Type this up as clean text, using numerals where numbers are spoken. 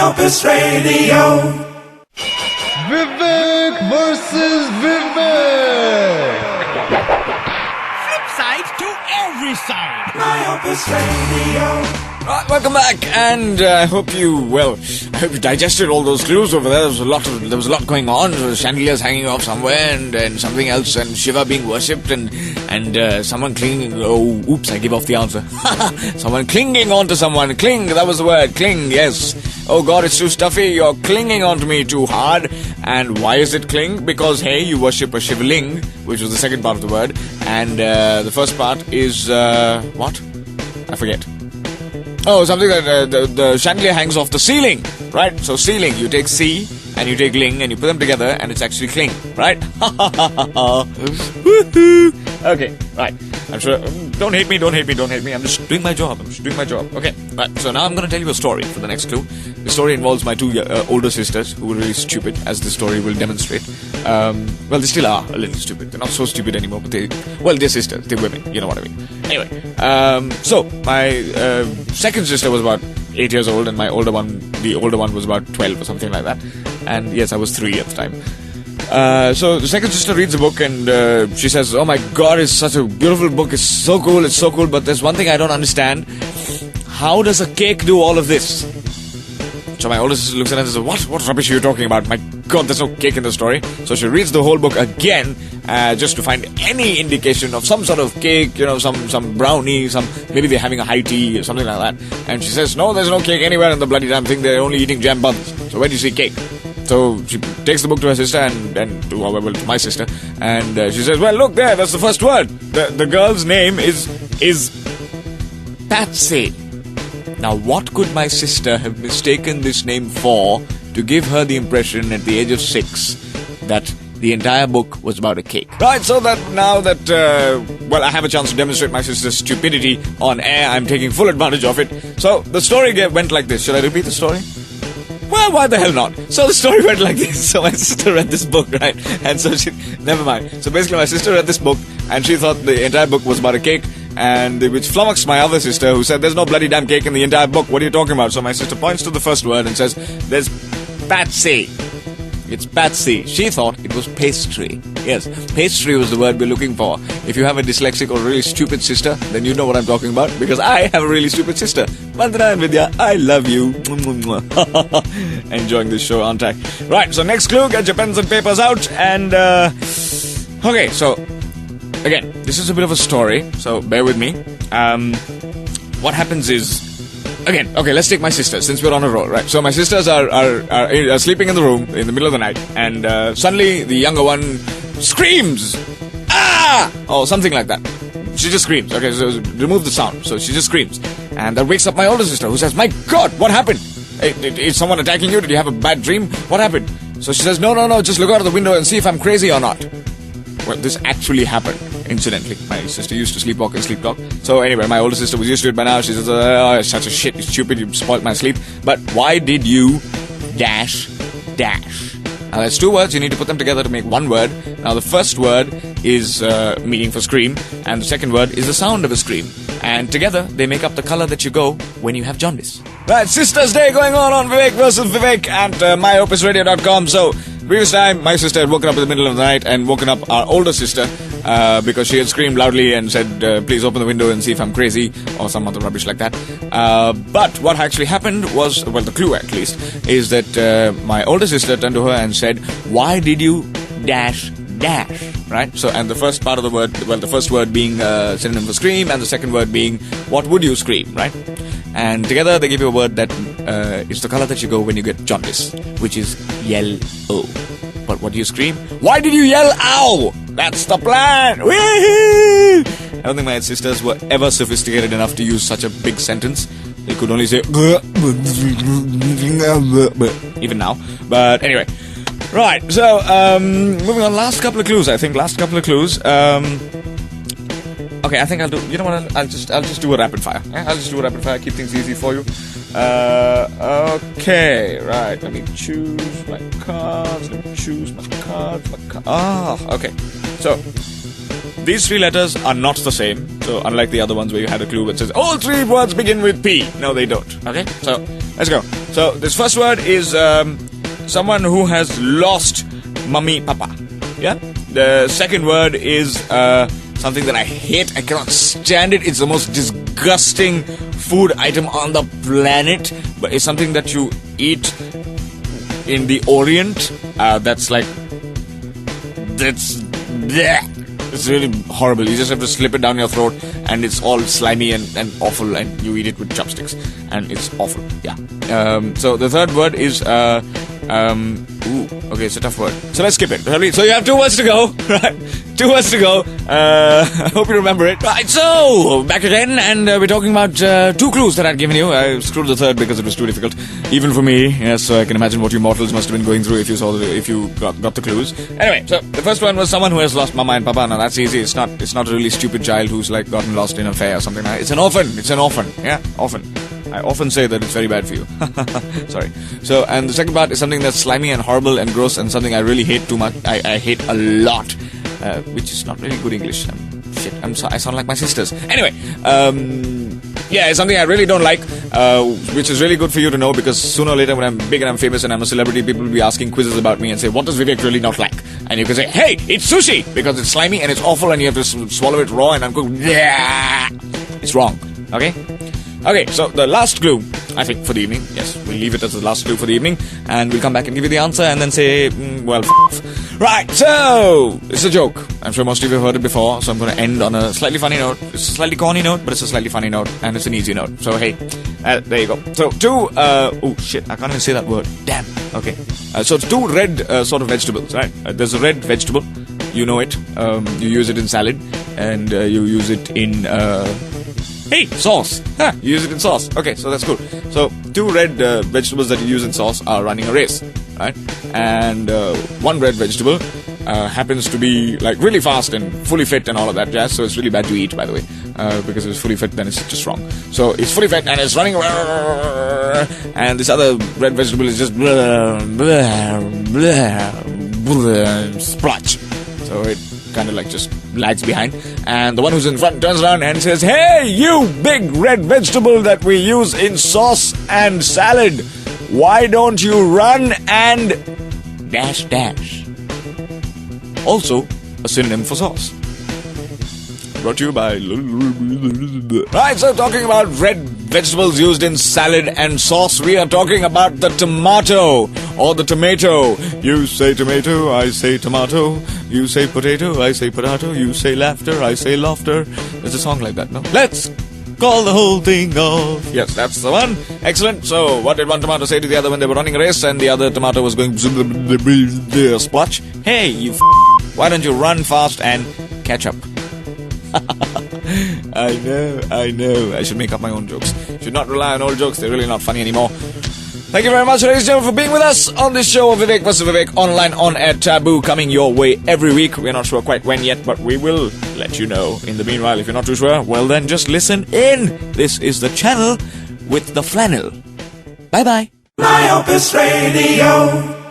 myopusradio. Vivek versus Vivek. Flip side to every side. myopusradio. Right, welcome back, and I hope you digested all those clues over there. There was a lot going on. There was chandeliers hanging off somewhere, and something else, and Shiva being worshipped, and someone clinging. Oh, oops! I give off the answer. Someone clinging onto someone. Cling. That was the word. Cling. Yes. Oh God, it's too stuffy. You're clinging onto me too hard. And why is it cling? Because hey, you worship a Shivaling, which was the second part of the word, and the first part is what? I forget. Oh, something that the chandelier hangs off the ceiling, right? So ceiling, you take C and you take ling and you put them together and it's actually cling, right? Okay, right. I'm sure. Don't hate me. I'm just doing my job. Okay, right. So now I'm going to tell you a story for the next clue. The story involves my two older sisters who were really stupid, as the story will demonstrate. Well, they still are a little stupid. They're not so stupid anymore, but they're sisters. They're women. You know what I mean. Anyway, so my second sister was about 8 years old, and the older one was about 12 or something like that. And yes, I was 3 at the time. So the second sister reads a book and she says, "Oh my God, it's such a beautiful book. It's so cool. But there's one thing I don't understand. How does a cake do all of this?" So my older sister looks at it and says, "What rubbish are you talking about? My God, there's no cake in the story." So she reads the whole book again, just to find any indication of some sort of cake, some brownie, maybe they're having a high tea or something like that. And she says, "No, there's no cake anywhere in the bloody damn thing. They're only eating jam buns. So where do you see cake?" So she takes the book to her sister and to my sister, and she says, "Well, look there. That's the first word. The girl's name is Patsy." Now, what could my sister have mistaken this name for to give her the impression at the age of 6 that the entire book was about a cake? Right, so that now that, I have a chance to demonstrate my sister's stupidity on air, I'm taking full advantage of it. So, the story went like this. Should I repeat the story? Well, why the hell not? So the story went like this. So my sister read this book, right? And so never mind. So basically my sister read this book and she thought the entire book was about a cake, and which flummoxed my other sister, who said, "There's no bloody damn cake in the entire book. What are you talking about?" So my sister points to the first word and says, "There's Patsy. It's Patsy." She thought it was pastry. Yes, pastry was the word we're looking for. If you have a dyslexic or really stupid sister, then you know what I'm talking about, because I have a really stupid sister. Vandana and Vidya, I love you. Enjoying this show, aren't I? Right, so next clue, get your pens and papers out, and okay, so again, this is a bit of a story, so bear with me. What happens is, again, okay, let's take my sisters, since we're on a roll, right? So my sisters are sleeping in the room in the middle of the night, and suddenly the younger one screams, "Ah!" or something like that. She just screams. Okay, so remove the sound. So she just screams, and that wakes up my older sister, who says, "My God, what happened? Is someone attacking you? Did you have a bad dream? What happened?" So she says, No, just look out of the window and see if I'm crazy or not. Well, this actually happened, incidentally. My sister used to sleepwalk and sleep talk. So anyway, my older sister was used to it by now. She says, "Oh, it's such a shit, it's stupid, you spoiled my sleep. But why did you dash?" Now there's two words, you need to put them together to make one word. Now the first word is meaning for scream, and the second word is the sound of a scream. And together, they make up the color that you go when you have jaundice. Right, Sisters Day going on Vivek versus Vivek at myopusradio.com. So, previous time, my sister had woken up in the middle of the night and woken up our older sister because she had screamed loudly and said, "Please open the window and see if I'm crazy," or some other rubbish like that. But what actually happened was, well, the clue at least, is that my older sister turned to her and said, "Why did you dash?" Right? So, and the first part of the word, well, the first word being synonym for scream, and the second word being, "What would you scream?" Right? And together they give you a word that is the color that you go when you get jaundice, which is yellow. But what do you scream? Why did you yell ow? That's the plan! Whee! I don't think my sisters were ever sophisticated enough to use such a big sentence. They could only say even now. But anyway. Right, so moving on, last couple of clues, I think. Okay, I think I'll do, you know what, I'll just do a rapid fire. Yeah? I'll just do a rapid fire, keep things easy for you. Okay, right, let me choose my cards, okay. So, these three letters are not the same. So, unlike the other ones where you had a clue that says, all three words begin with P. No, they don't. Okay, so, let's go. So this first word is someone who has lost mummy, papa. Yeah. The second word is something that I hate. I cannot stand it. It's the most disgusting food item on the planet. But it's something that you eat in the Orient. That's it's really horrible. You just have to slip it down your throat, and it's all slimy and awful, and you eat it with chopsticks, and it's awful. Yeah. So the third word is okay, it's a tough word. So let's skip it. So you have 2 words to go, right? 2 words to go. I hope you remember it. Right, so back again, and we're talking about 2 clues that I'd given you. I screwed the third because it was too difficult, even for me. Yes, so I can imagine what you mortals must have been going through if you got the clues. Anyway, so the first one was someone who has lost mama and papa. Now that's easy. It's not a really stupid child who's like gotten lost in a fair or something like that. It's an orphan. It's an orphan. Yeah, orphan. I often say that it's very bad for you. Sorry. So, and the second part is something that's slimy and horrible and gross and something I really hate too much. I hate a lot, which is not really good English. I sound like my sisters. Anyway, yeah, it's something I really don't like, which is really good for you to know, because sooner or later when I'm big and I'm famous and I'm a celebrity, people will be asking quizzes about me and say, what does Vivek really not like? And you can say, hey, it's sushi, because it's slimy and it's awful and you have to swallow it raw and uncooked. Yeah, it's wrong. Okay? Okay, so the last clue, I think, for the evening. Yes, we'll leave it as the last clue for the evening, and we'll come back and give you the answer and then say, well, off. Right, so, it's a joke. I'm sure most of you have heard it before, so I'm going to end on a slightly funny note. It's a slightly corny note, but it's a slightly funny note, and it's an easy note. So, hey, there you go. So, 2, oh shit, I can't even say that word. Damn. Okay. So, 2 red sort of vegetables, right? There's a red vegetable. You know it. You use it in salad, and you use it in... hey, sauce. You use it in sauce. Okay, so that's cool. So, 2 red vegetables that you use in sauce are running a race, right? And 1 red vegetable happens to be like really fast and fully fit and all of that jazz. So it's really bad to eat, by the way, because if it's fully fit, then it's just wrong. So it's fully fit and it's running, and this other red vegetable is just splotch. So it kind of like just lags behind, and the one who's in front turns around and says, hey, you big red vegetable that we use in sauce and salad, why don't you run and dash dash. Also a synonym for sauce. Brought to you by... Right, so talking about red vegetables used in salad and sauce, we are talking about the tomato, or the tomato. You say tomato, I say tomato. You say potato, I say potato. You say laughter, I say laughter. There's a song like that, no? Let's call the whole thing off. Yes, that's the one. Excellent. So, what did one tomato say to the other when they were running a race and the other tomato was going splotch? Hey, you why don't you run fast and catch up? I know. I should make up my own jokes. Should not rely on old jokes. They're really not funny anymore. Thank you very much, ladies and gentlemen, for being with us on this show of Vivek vs. Vivek, online, on air, Taboo, coming your way every week. We're not sure quite when yet, but we will let you know. In the meanwhile, if you're not too sure, well then just listen in. This is the channel with the flannel. Bye-bye. myopusradio.